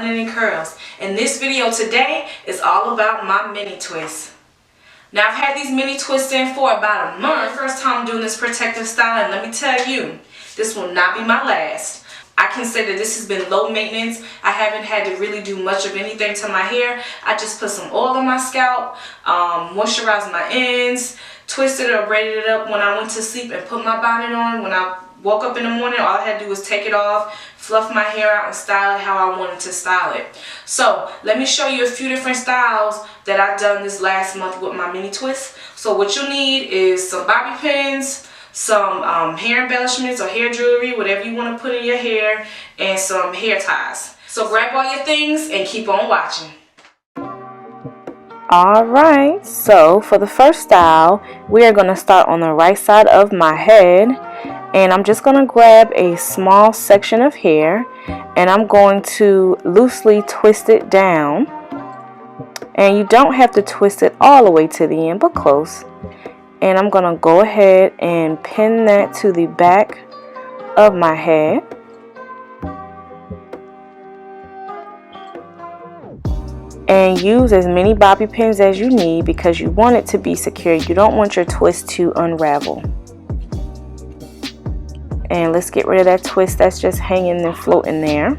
Melanin and Curls, and this video today is all about my mini twists. Now I've had these mini twists in for about a month. First time doing this protective style, and let me tell you, this will not be my last. I can say that this has been low maintenance. I haven't had to really do much of anything to my hair. I just put some oil on my scalp, moisturized my ends, twisted or braided it up when I went to sleep, and put my bonnet on. When I woke up in the morning, all I had to do was take it off, fluff my hair out, and style it how I wanted to style it. So let me show you a few different styles that I've done this last month with my mini twists. So what you'll need is some bobby pins, some hair embellishments or hair jewelry, whatever you want to put in your hair, and some hair ties. So grab all your things and keep on watching. Alright, so for the first style, we are going to start on the right side of my head, and I'm just going to grab a small section of hair and I'm going to loosely twist it down. And you don't have to twist it all the way to the end, but close. And I'm going to go ahead and pin that to the back of my head. And use as many bobby pins as you need because you want it to be secure. You don't want your twist to unravel. And let's get rid of that twist that's just hanging and floating there.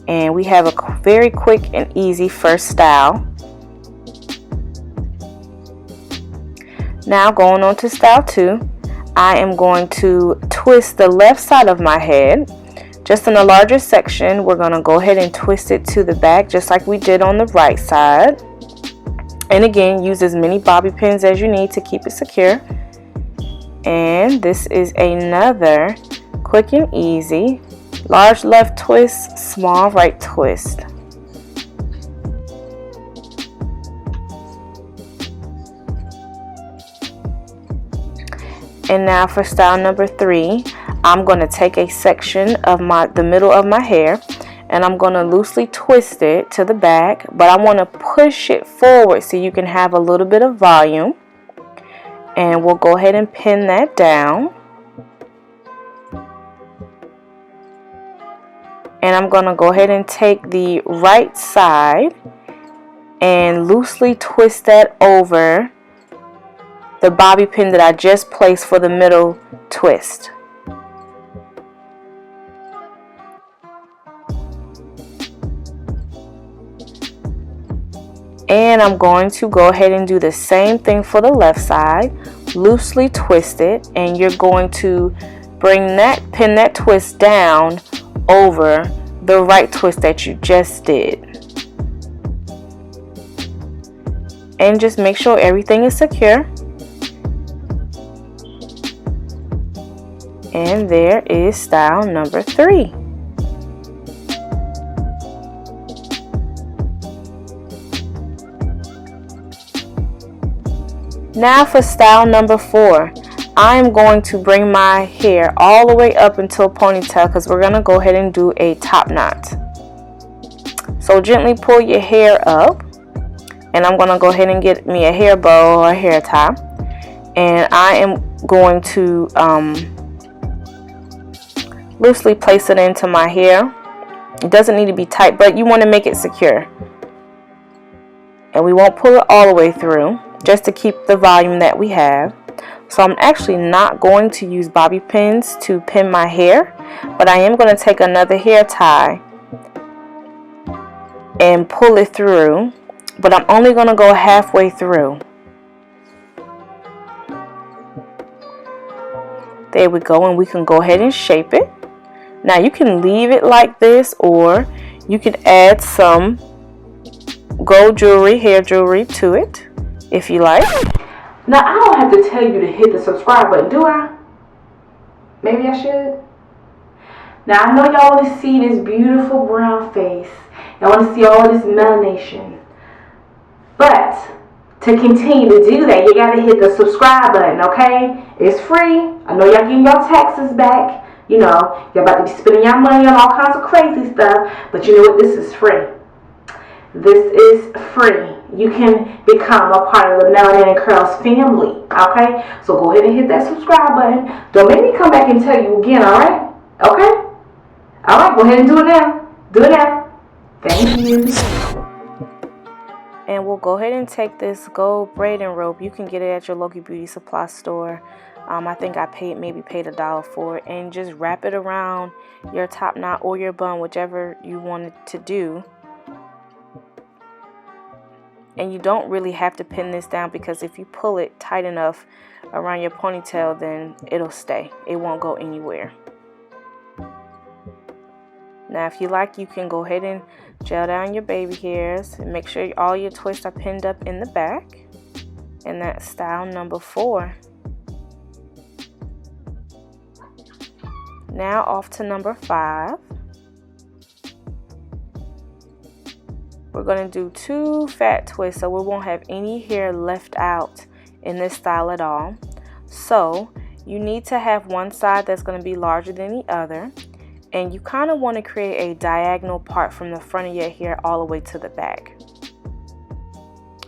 And we have a very quick and easy first style. Now going on to style 2, I am going to twist the left side of my head. Just in a larger section, we're going to go ahead and twist it to the back just like we did on the right side. And again, use as many bobby pins as you need to keep it secure. And this is another quick and easy large left twist, small right twist. And now for style number 3, I'm going to take a section of the middle of my hair and I'm going to loosely twist it to the back, but I want to push it forward so you can have a little bit of volume. And we'll go ahead and pin that down. And I'm going to go ahead and take the right side and loosely twist that over the bobby pin that I just placed for the middle twist. And I'm going to go ahead and do the same thing for the left side. Loosely twist it, and you're going to pin that twist down over the right twist that you just did. And just make sure everything is secure. And there is style number 3. Now for style number 4, I'm going to bring my hair all the way up into a ponytail because we're going to go ahead and do a top knot. So gently pull your hair up, and I'm going to go ahead and get me a hair bow or a hair tie. And I am going to loosely place it into my hair. It doesn't need to be tight, but you want to make it secure. And we won't pull it all the way through, just to keep the volume that we have. So I'm actually not going to use bobby pins to pin my hair, but I am going to take another hair tie and pull it through, but I'm only going to go halfway through. There we go, and we can go ahead and shape it. Now you can leave it like this, or you can add some gold jewelry, hair jewelry to it if you like. Now I don't have to tell you to hit the subscribe button, do I? Maybe I should. Now I know y'all want to see this beautiful brown face. Y'all want to see all this melanation. But to continue to do that, you gotta hit the subscribe button, okay? It's free. I know y'all getting your taxes back. You know, you're about to be spending your money on all kinds of crazy stuff, but you know what? This is free. This is free. You can become a part of the Melanin and Curls family, okay? So go ahead and hit that subscribe button. Don't make me come back and tell you again, alright? Okay? Alright, go ahead and do it now. Do it now. Thank you. And we'll go ahead and take this gold braiding rope. You can get it at your local beauty supply store. I think I maybe paid $1 for it. And just wrap it around your top knot or your bun, whichever you wanted to do. And you don't really have to pin this down, because if you pull it tight enough around your ponytail, then it'll stay. It won't go anywhere. Now, if you like, you can go ahead and gel down your baby hairs and make sure all your twists are pinned up in the back. And that's style number 4. Now off to number 5. We're going to do 2 fat twists, so we won't have any hair left out in this style at all. So you need to have one side that's going to be larger than the other. And you kind of want to create a diagonal part from the front of your hair all the way to the back.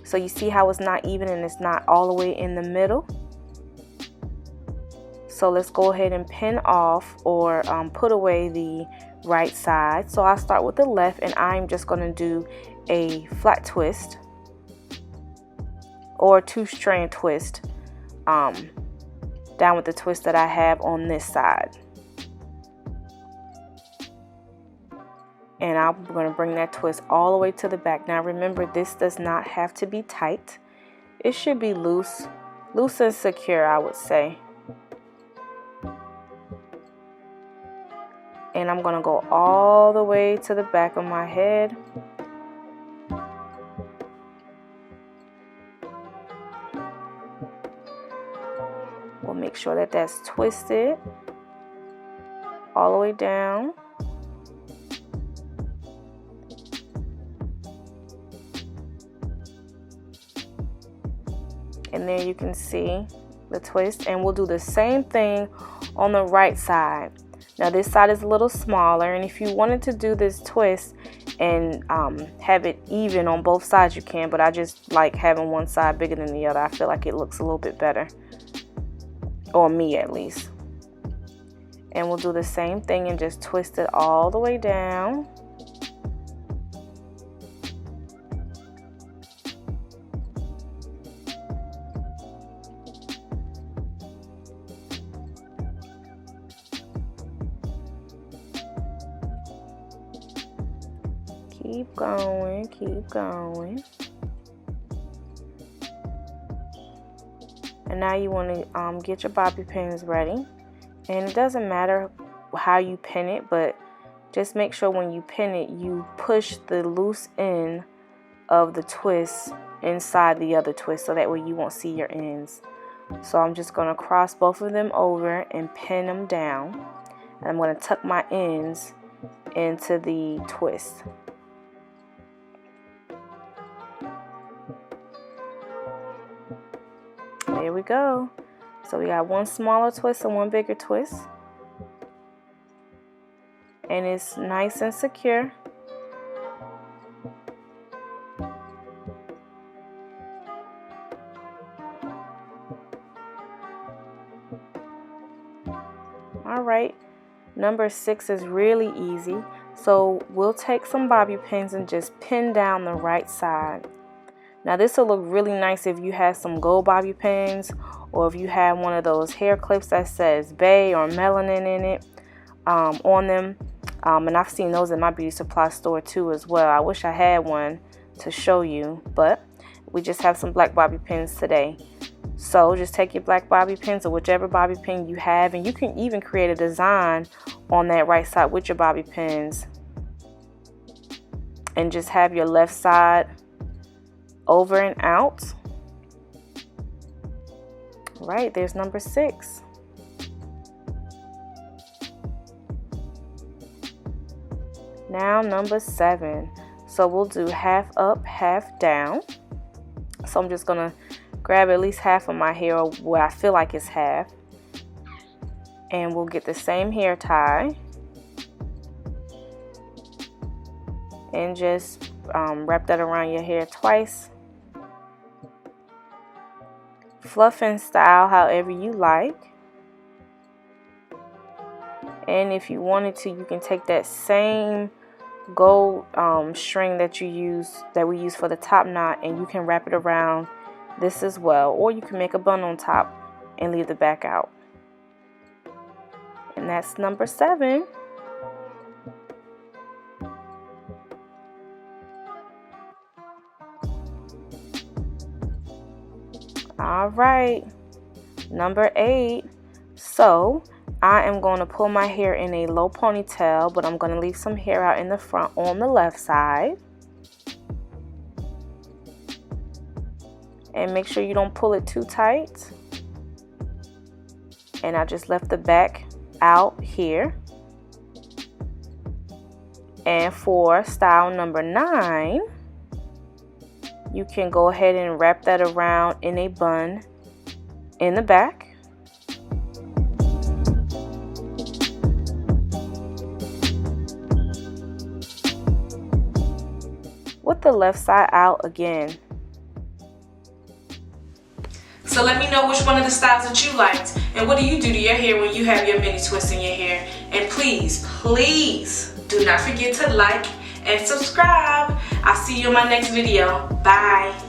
So you see how it's not even and it's not all the way in the middle. So let's go ahead and pin off or put away the right side. So I'll start with the left, and I'm just going to do a flat twist or 2-strand twist down with the twist that I have on this side. And I'm going to bring that twist all the way to the back. Now remember, this does not have to be tight. It should be loose and secure, I would say. And I'm going to go all the way to the back of my head. We'll make sure that that's twisted all the way down. And there you can see the twist, and we'll do the same thing on the right side. Now this side is a little smaller, and if you wanted to do this twist and have it even on both sides, you can, but I just like having one side bigger than the other. I feel like it looks a little bit better, or me at least. And we'll do the same thing and just twist it all the way down. Keep going, keep going. And now you want to get your bobby pins ready. And it doesn't matter how you pin it, but just make sure when you pin it, you push the loose end of the twist inside the other twist, so that way you won't see your ends. So I'm just going to cross both of them over and pin them down. And I'm going to tuck my ends into the twist. There we go. So we got one smaller twist and one bigger twist. And it's nice and secure. Alright, number 6 is really easy. So we'll take some bobby pins and just pin down the right side. Now this will look really nice if you have some gold bobby pins, or if you have one of those hair clips that says Bay or Melanin in it on them. And I've seen those in my beauty supply store too as well. I wish I had one to show you, but we just have some black bobby pins today. So just take your black bobby pins or whichever bobby pin you have, and you can even create a design on that right side with your bobby pins. And just have your left side over and out. Right, there's number 6. Now number 7. So we'll do half up, half down. So I'm just gonna grab at least half of my hair, or what I feel like is half, and we'll get the same hair tie and just wrap that around your hair twice. Fluff and style however you like. And if you wanted to, you can take that same gold string that we use for the top knot, and you can wrap it around this as well, or you can make a bun on top and leave the back out. And that's number 7. All right, number 8. So I am going to pull my hair in a low ponytail, but I'm going to leave some hair out in the front on the left side. And make sure you don't pull it too tight. And I just left the back out here. And for style number 9, you can go ahead and wrap that around in a bun in the back. With the left side out again. So let me know which one of the styles that you liked, and what do you do to your hair when you have your mini twists in your hair. And please, please do not forget to like and subscribe. I'll see you in my next video. Bye.